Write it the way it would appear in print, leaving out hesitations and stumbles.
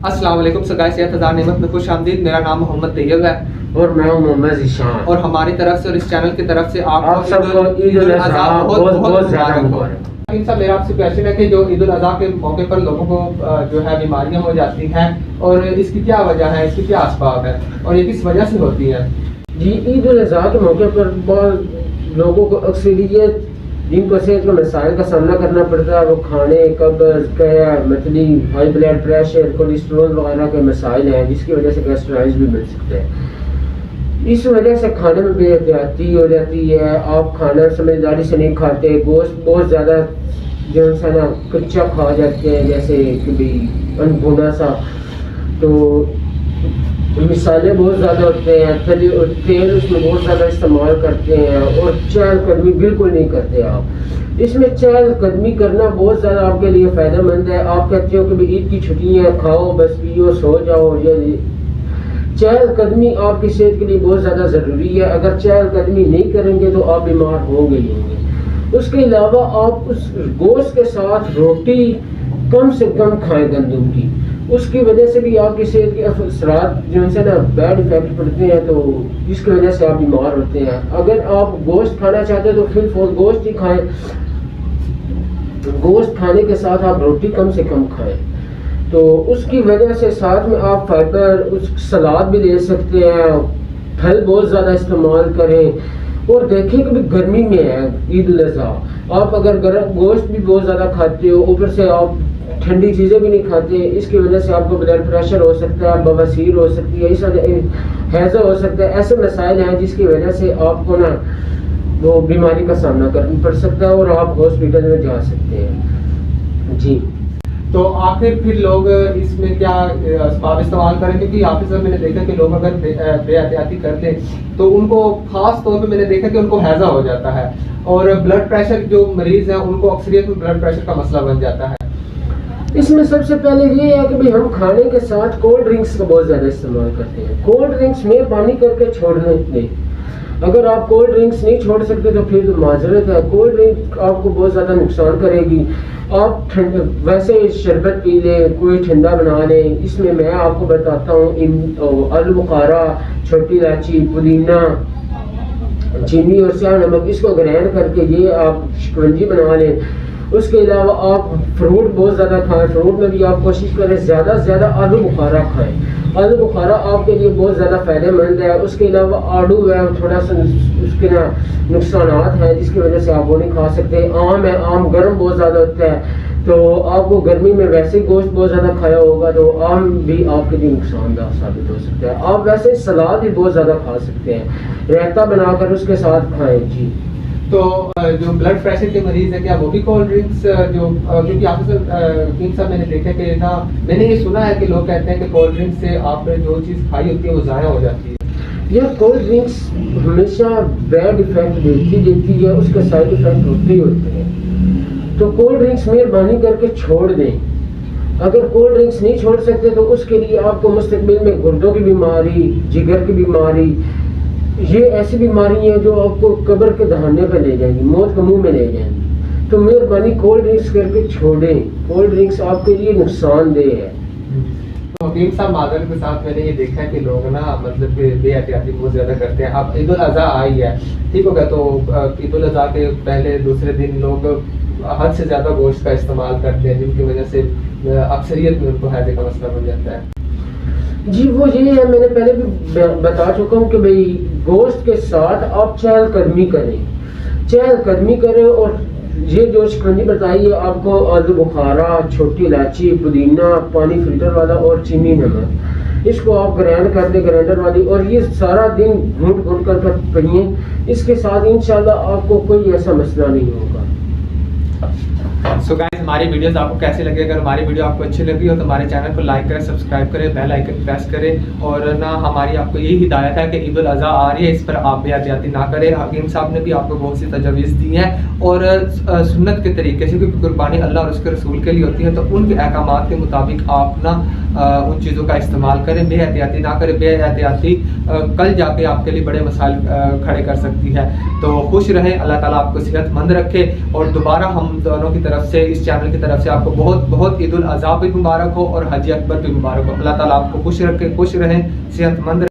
अस्सलाम वालेकुम सगाई सेहत हज़ार नेमत में खुश आमदीद। मेरा नाम मोहम्मद तैयब है और मैं हूं मोहम्मद ज़ीशान और हमारी तरफ से और इस चैनल की तरफ से आप सबको ईद उल अज़हा बहुत ज़्यादा मुबारक। साहब मेरा आपसे क्वेश्चन है कि जो ईद उल अज़हा के मौके पर लोगों को जो है बीमारियां हो जाती हैं और इसकी क्या वजह है, इसकी क्या असबाब है और ये किस वजह से होती है? जी, ईद उल अज़हा के मौके पर बहुत लोगों को अक्सरियत जिनको सेहत के मसाइल का सामना करना पड़ता है वो खाने, कब्ज़, कैर, मतली, हाई ब्लड प्रेशर, कोलेस्ट्रॉल वगैरह के मसाइल हैं जिसकी वजह से गैस्ट्राइटिस भी मिल सकते हैं। इस वजह से खाने में बेहतियाती हो जाती है। आप खाना समझदारी से नहीं खाते, गोश्त बहुत ज़्यादा जो है ना कच्चा खा जाते हैं, जैसे कि भाई अनभुना सा, तो मिसाले बहुत ज़्यादा होते हैं, तेल उसमें बहुत ज़्यादा इस्तेमाल करते हैं और चहलकदमी बिल्कुल नहीं करते आप। इसमें चहलकदमी करना बहुत ज़्यादा आपके लिए फ़ायदेमंद है। आप कहते हो कि भाई ईद की छुट्टियाँ, खाओ बस पियो सो जाओ, ये चहलकदमी आपकी सेहत के लिए बहुत ज़्यादा ज़रूरी है। अगर चहलकदमी नहीं करेंगे तो आप बीमार होंगे ही होंगे। उसके अलावा आप उस गोश्त के साथ रोटी कम से कम खाएं गंदम की, उसकी वजह से भी आपकी सेहत के असरात जो है ना बैड इफेक्ट पड़ते हैं, तो जिसकी वजह से आप बीमार होते हैं। अगर आप गोश्त खाना चाहते हैं तो फिर गोश्त ही खाएं। गोश्त खाने के साथ आप रोटी कम से कम खाएं, तो उसकी वजह से साथ में आप फाइबर, उस सलाद भी ले सकते हैं। फल बहुत ज़्यादा इस्तेमाल करें और देखें कि भी गर्मी में है ईद उल अज़हा, आप अगर गर्म गोश्त भी बहुत ज़्यादा खाते हो, ऊपर से आप ठंडी चीज़ें भी नहीं खाते, इसकी वजह से आपको ब्लड प्रेशर हो सकता है, बवासीर हो सकती है, इस हैज़ा हो सकता है। ऐसे मसाइल हैं जिसकी वजह से आपको ना वो बीमारी का सामना करना पड़ सकता है और आप हॉस्पिटल में जा सकते हैं। जी, तो आखिर फिर लोग इसमें क्या असबाब इस्तेमाल करें? क्योंकि ऑफिस में मैंने देखा कि लोग अगर बेहतियाती करते तो उनको खास तौर पे मैंने देखा कि उनको हैज़ा हो जाता है और ब्लड प्रेशर जो मरीज हैं उनको अक्सरियत में ब्लड प्रेशर का मसला बन जाता है। इसमें सबसे पहले ये है कि भाई हम खाने के साथ कोल्ड ड्रिंक्स का बहुत ज़्यादा इस्तेमाल करते हैं। कोल्ड ड्रिंक्स मेहरबानी करके छोड़ने नहीं। अगर आप कोल्ड ड्रिंक्स नहीं छोड़ सकते तो फिर तो माजरत है, कोल्ड ड्रिंक आपको बहुत ज़्यादा नुकसान करेगी। आप वैसे शरबत पी लें, कोई ठंडा बना लें। इसमें मैं आपको बताता हूँ आलू बुखारा, छोटी इलायची, पुदीना, चीनी और स्याह नमक, इसको ग्राइंड करके ये आप शिकंजी बना लें। उसके अलावा आप फ्रूट बहुत ज़्यादा खाएं। फ्रूट में भी आप कोशिश करें ज़्यादा से ज़्यादा आलू बुखारा खाएं। आलू बुखारा आपके लिए बहुत ज़्यादा फ़ायदेमंद है। उसके अलावा आड़ू है, थोड़ा सा उसके ना नुकसानात हैं जिसकी वजह से आप वो नहीं खा सकते। आम है, आम गर्म बहुत ज़्यादा होता है, तो आपको गर्मी में वैसे ही गोश्त बहुत ज़्यादा खाया होगा तो आम भी आपके लिए नुकसानदाह साबित हो सकता है। आप वैसे सलाद भी बहुत ज़्यादा खा सकते हैं, रायता बनाकर उसके साथ खाएँ। जी, तो जो ब्लड प्रेशर के मरीज हैं क्या वो भी कोल्ड ड्रिंक्स जो क्योंकि ऑफिसर किंग साहब मैंने देखा कि ना, मैंने ये सुना है कि लोग कहते हैं कि कोल्ड ड्रिंक्स से आपने जो चीज़ खाई होती है वो ज़ाया हो जाती है। यह कोल्ड ड्रिंक्स हमेशा बैड इफेक्ट देती है, उसके साइड इफेक्ट होते ही होते हैं। तो कोल्ड ड्रिंक्स मेहरबानी करके छोड़ दें। अगर कोल्ड ड्रिंक्स नहीं छोड़ सकते तो उसके लिए आपको मुस्तकबिल में गुर्दों की बीमारी, जिगर की बीमारी, ये ऐसी बीमारी है जो आपको कब्र के दहाने पर ले जाएंगी, मौत के मुंह में ले जाएंगी। तो मेहरबानी कोल्ड ड्रिंक्स करके छोड़ें। कोल्ड ड्रिंक्स आपके लिए नुकसानदेह है। तो हकीम साहब मादर के साथ मैंने ये देखा है कि लोग ना मतलब बेहतियाती बहुत ज़्यादा करते हैं। अब ईद उल अज़हा आई है, ठीक हो गया, तो ईद उल अज़हा के पहले दूसरे दिन लोग हद से ज़्यादा गोश्त का इस्तेमाल करते हैं जिनकी वजह से अक्सरियत में उनको हैज़े का मसला बन जाता है। जी, वो ये है, मैंने पहले भी बता चुका हूँ कि भाई गोश्त के साथ आप चहलकदमी करें और ये जो शिकंजी बताई है आपको, आलू बुखारा, छोटी इलायची, पुदीना, पानी फिल्टर वाला और चीनी नमक, इसको आप ग्राइंड कर दें ग्राइंडर वाली, और ये सारा दिन घूट कर पिए। इसके साथ इंशाल्लाह आपको कोई ऐसा मसला नहीं होगा। सो गाइस, हमारी वीडियोस आपको कैसे लगे? अगर हमारी वीडियो आपको अच्छी लगी हो तो हमारे चैनल को लाइक करें, सब्सक्राइब करें, बेल आइकन प्रेस करें। और ना हमारी आपको यही हिदायत है कि ईद उल अज़हा आ रही है, इस पर आप बेहतियाती ना करें। हकीम साहब ने भी आपको बहुत सी तजवीज़ दी हैं और सुन्नत के तरीके से, क्योंकि कुर्बानी अल्लाह और उसके रसूल के लिए होती है, तो उनके अहकामात के मुताबिक आप ना उन चीज़ों का इस्तेमाल करें, बेहतियाती ना करें। बेहतियाती कल जाके आपके लिए बड़े मसाइल खड़े कर सकती है। तो खुश रहें, अल्लाह ताला आपको सेहतमंद रखे और दोबारा हम दोनों की तरफ طرف سے, اس چینل کی طرف سے آپ کو بہت بہت عید الاضحیٰ بھی مبارک ہو اور حج اکبر بھی مبارک ہو. اللہ تعالیٰ آپ کو خوش رکھے, خوش رہیں, صحت مند